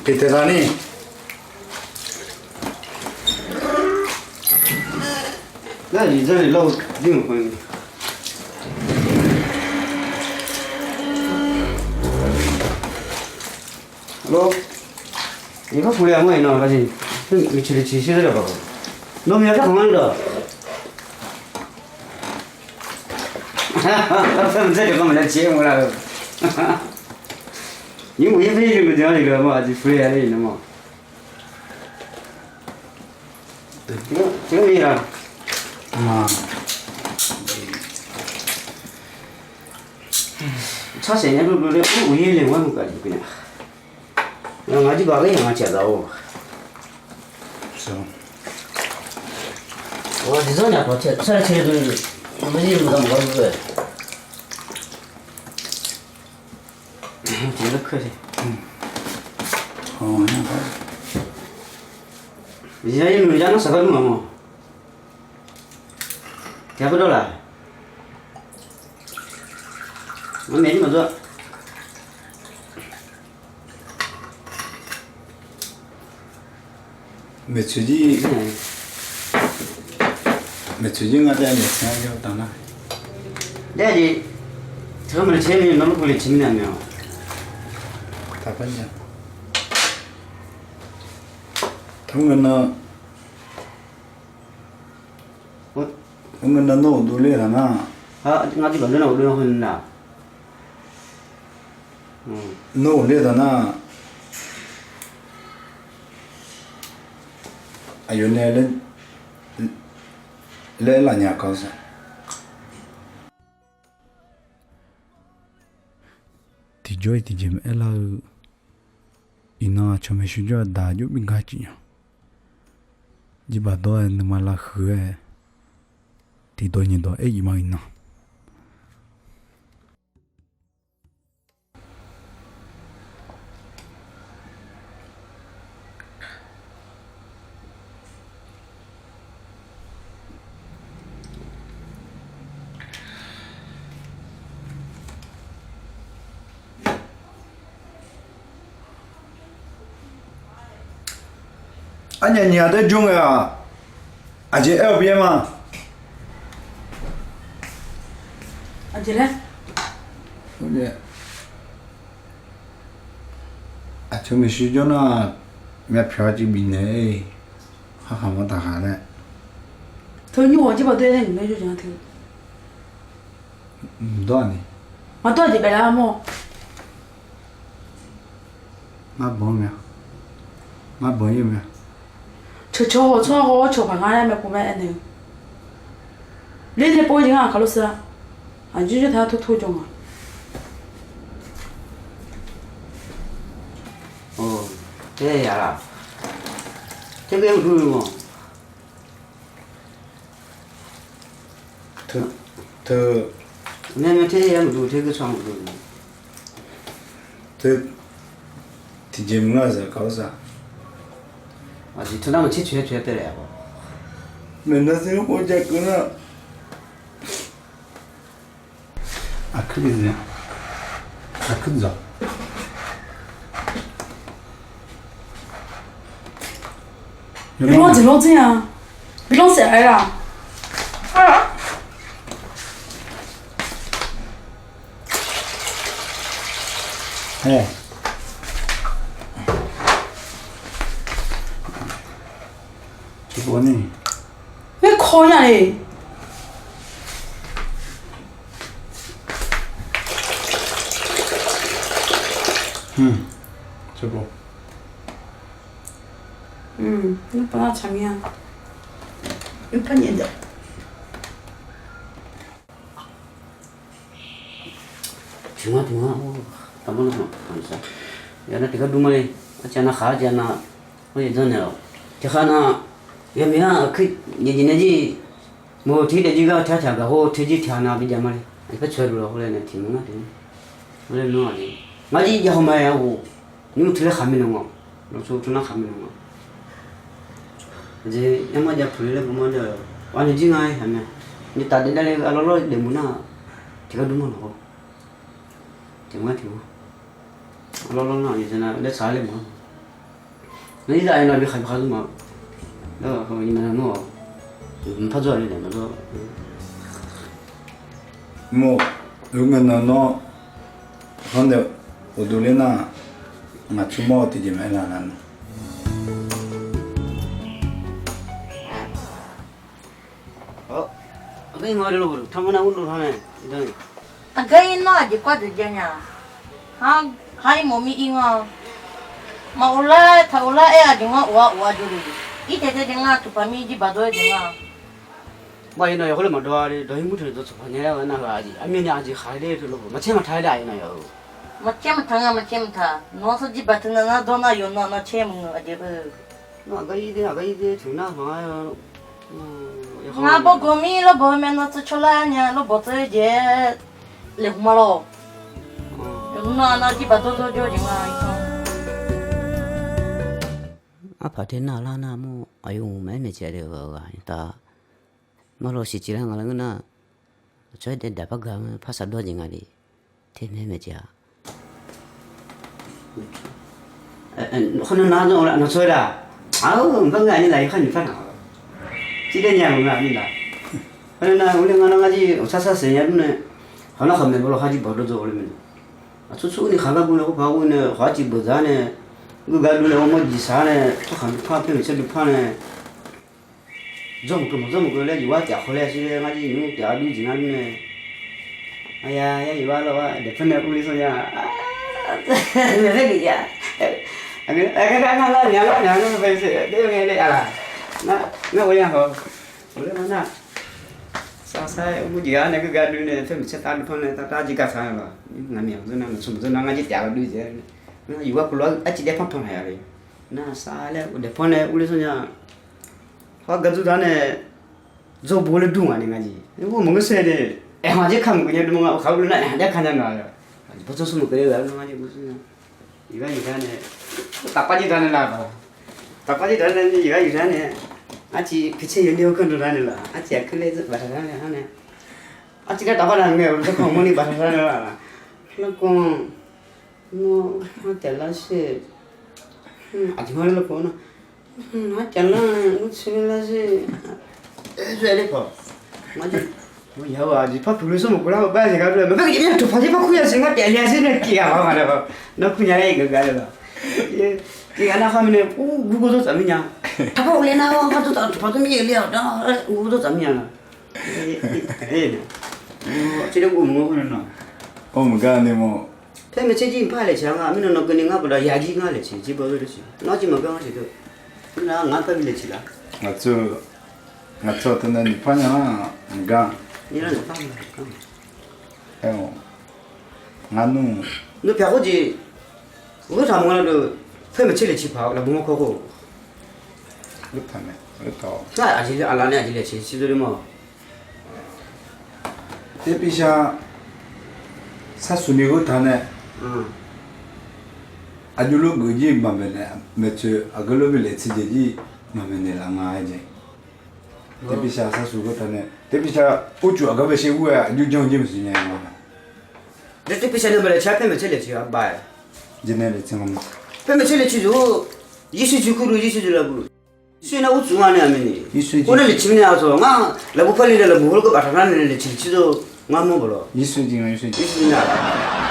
Peterani.那你这里漏灵魂。Hello， 你看回来我呢，还是没吃的吃些了吧？那没有啥空的。哈哈，咱们这就我们来节目了。哈哈，因为非这个这样一个嘛，就回来的嘛。这个没了。啊。차 세냐 그래 우리에 뭐 가지 그냥. 나 아직 가게 안 찾아오. 그래서 어디서냐 도대체 차 차도 뭐지 뭐가 그래. 제일 크지. 그냥 이제 이 물자는 사가지 뭐. 대보더라. 뭐 메뉴 뭐죠? 매출이 가자니 생각했다나. 내지 처음에 재미 너무 걸리 재미나며. 다 봤냐? 당근은 당근은 너 놀래라나. 아 아직 안 되나 우리는 혼나. 너 놀래다나. 아요네는 레라냐 가서. 디조이 디jem ela ina chome shujo da ju binga chiyo. Jiba do en mala khue ti do ni do e ima ina. 아니야, 니 아들 중이야. 아직 애비야마. 아직래? 그래. 아, 처음에 시전아 몇 표지 미네. 하하면 다 가네. 더你我这把对的你没就这样听。 너 아니. 아 또 어디 가야 뭐? 나 뭐냐? 나 뭐냐면. 저 방안에 몇 보면 애네. 레드 보이지 않아 갈로스. 안 주지 다 토토종아. 그래 알아. 되게 뭐. 더 내가 되게 뭐 되게 참 그. 더 디jem 가서 가서. 아직 저랑은 최초에 됐더라고. 맨날 어제 그나 아 크리즈야. 아 큰자.别乱整乱这样，别乱谁来了？해. 뭐니? 왜 커냐 니? 저거. 이거 봐 장이야. 이거 판인데. 중아. 담으로 한사. 야나 내가 두마리 아잖아 가잖아. 어디 전에요. 제가나 얘미야 그 얘기네지 뭐 뒤대지가 자자가 호 뒤지 태어나 비자 말이. 그 저로 그래네 팀은 돼. 그래 놓아니. 맞이 이제 하마야고. 님 들어 가면은 거. 너 주나 가면은 거. 이제 양마자 불래 보면 완전 징아이 하면 이제 다들 달래 알아로 내무나 제가 두면 하고 tiếng lo như thế nào để xài lên mà lấy ra nó bị khai phá mà đó không như mà nó phát rồi này mà đó 뭐 응은 너 근데 오돌이나 맞춤 먹었지 말라는 cái ngồi đây luôn thằng nào cũng thôi này đây cái nó chỉ qua được chưa nhá hai mommy ingo mà ula thầu la e à dinga wa dulu ít thế dinga tu pami ji badoi dinga bây giờ hồi mà đòi đi đòi muốn được chụp hình này là nào gì anh mình 아직 khai đấy rồi mà xem mà thay lại này rồi mà xem thằng nó sao ji bắt nó đó nó yêu nó xem người gì nó cái gì chúng nó mà nga bo gomi lo bo men nó cho la nya lo bo tới je le ma lo nó ji bắt do dinga 아파트 나라나 뭐 아유 매매 재료가 다 말로 시지랑 하는구나 저한테 나빠가 파사도 진가리 대매매자 혼은 나도 안 소리라 아우 뭔가 아니다 이거 한 판아 지대냐 뭔가 아니다 그러나 우리 가는 가지 사사세냐는 하나 하면 뭐로 하지 버려도 올면 수수니 가가 보내고 바고는 화지 보자네 그 가루네 어머 지사네 한 파편이 저기 파네 좀 그래 이와 때 홀레시 가지 요 대아도 지나네 아야 야 이와로 와 대편에 우리서야 왜 그러냐 아가 냐가 베세 내가 알아 나 뭐야 원래 나 사사에 우리가 내가 가루네 좀 채다 편에 다지가 사요 나면 저는 좀 가지 대아도 이제 나 이거 불러 아치 대판 해야 돼. 나 살에 대판에 우리서냐 화 가지다네 저 볼에 둥 아니 가지. 이거 뭔가 써야 돼. 애마지 감 그냥 뭔가 가불나 내가 가잖아. 벌써 숨을 그래 가는 거지 무슨 이거네. 딱빠지 다는 나. 딱빠지 다는 이거네. 아치 그치 연료 컨트롤하는 라. 아치 클레즈 바라네 하네. 아치가 답하는 게 우리 어머니 바라는 라. 그러고 뭐 잘라시 아직 말로 보나 잘라 우치라시 저래 봐 맞아 뭐 야와 아직 파 불러서 먹으라고 빨리 가려 뭐 그냥 또 파지 바꾸야 생각 때려야지는 끼야 말아 너 그냥 이거 가려 얘 하나 하면 오 누구도 잡느냐 다가 올려나 가도 봐도 미리야 누구도 잡냐 에 지금 뭐 하는 어머가네 뭐 thế chế gì phải là chẳng à mình nó cái này ngáp là giá gì ngáp là chỉ bao nhiêu chứ nó chỉ một cái gì thôi nó ngáp phải là chỉ là 맞죠 듣는 파냐 가 như là nó phải 에어 나누 nó phải có gì cái thằng nó được phải mà chế là chỉ bảo là mua có cô 그렇다네 그렇다 cái à chỉ là anh này chỉ là chỉ rồi mà 대피샤 사수니고 다네 아줄로 그지 마메네 매체 아글로빌레 치제지 마메네 랑아제 대피샤 사수고 다네 대피샤 우주 아가베시 우야 뉴정 짐스냐 뭐 để bây giờ mình chạy phải mà chế là chỉ bài 제네레 참 phải mà chế là chỉ rồi 이수 주구로 이수 주라고 수나 우주 안에 하면이 오늘 집에 와서 나 라고 빨리 내가 먹을 거 같아라는 질지도 나 먹으러 이수징 이수냐